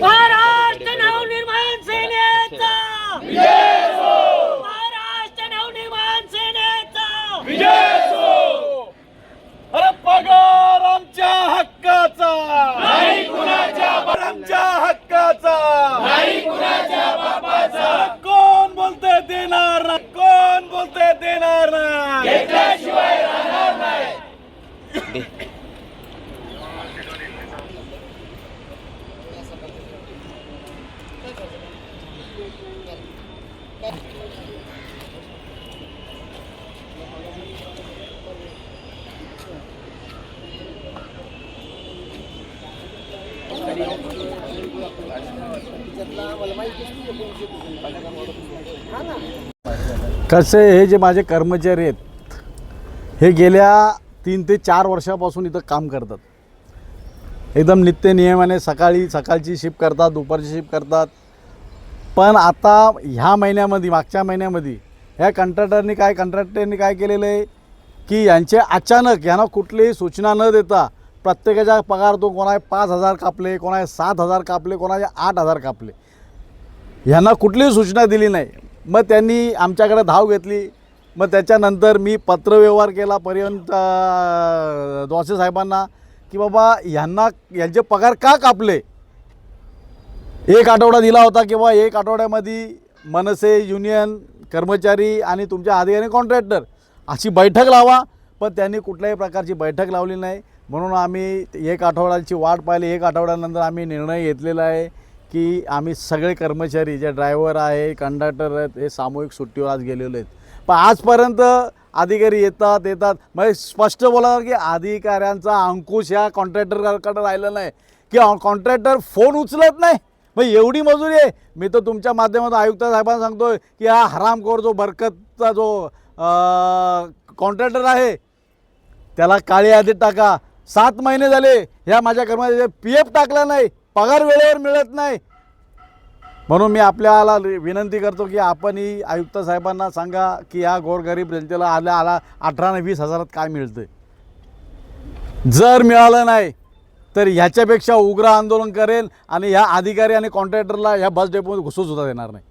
महाराष्ट्र नवनिर्माण सेनेचा विजय हो. महाराष्ट्र नवनिर्माण सेनेचा विजय हो. अरे पगार आमच्या हक्काचा नाही कुणाच्या, आमच्या हक्काचा नाही कुणाच्या बापाचा. कोण बोलते देणार ना, कोण बोलते देणार ना, घेतल्याशिवाय राहणार नाही. कसे हे जे माझे कर्मचारी आहेत हे गेल्या 3 ते 4 वर्षापासून इथं काम करतात. एकदम नित्य नियमाने सकाळची शिफ्ट करतात, दुपारची शिफ्ट करतात. पण आता ह्या महिन्यामध्ये, मागच्या महिन्यामध्ये ह्या कंत्राटरनी काय केलेलं आहे की यांचे अचानक यांना कुठलीही सूचना न देता प्रत्येकाचा पगार तो कोणा 5,000 कापले, कोणा 7,000 कापले, कोणाचे 8,000 कापले. यांना कुठलीही सूचना दिली नाही. मग त्यांनी आमच्याकडे धाव घेतली. मग त्याच्यानंतर मी पत्रव्यवहार केला पर्यंत दोसे साहेबांना की बाबा यांचे पगार का कापले. 1 आठवडा दिला होता किंवा 1 आठवड्यामध्ये मनसे युनियन कर्मचारी आणि तुमच्या अधिकारी कॉन्ट्रॅक्टर अशी बैठक लावा. पण त्यांनी कुठल्याही प्रकारची बैठक लावली नाही. म्हणून आम्ही 1 आठवड्याची वाट पाहिली. 1 आठवड्यानंतर आम्ही निर्णय घेतलेला आहे की आम्ही सगळे कर्मचारी जे ड्रायव्हर आहे, कंडक्टर आहेत, हे सामूहिक सुट्टीवर आज गेलेले आहेत. पण आजपर्यंत अधिकारी येतात मग स्पष्ट बोला की अधिकाऱ्यांचा अंकुश ह्या कॉन्ट्रॅक्टरकडे राहिलं नाही की कॉन्ट्रॅक्टर फोन उचलत नाही. मग एवढी मजुरी आहे. मी तर तुमच्या माध्यमातून आयुक्त साहेबांना सांगतोय की हा हरामखोर जो बरकतचा जो कॉन्ट्रॅक्टर आहे त्याला काळी यादीत टाका. 7 महिने झाले ह्या माझ्या कर्मचाऱ्याचे PF टाकला नाही, पगार वेळेवर मिळत नाही. म्हणून मी आपल्याला विनंती करतो की आपणही आयुक्त साहेबांना सांगा की या गोरगरीब जनतेला आला 18 आणि 20 हजारात काय मिळतं. जर मिळालं नाही तर ह्याच्यापेक्षा उग्र आंदोलन करेल आणि ह्या अधिकारी आणि कॉन्ट्रॅक्टरला ह्या बस डेपोमध्ये घुसूसुद्धा देणार नाही.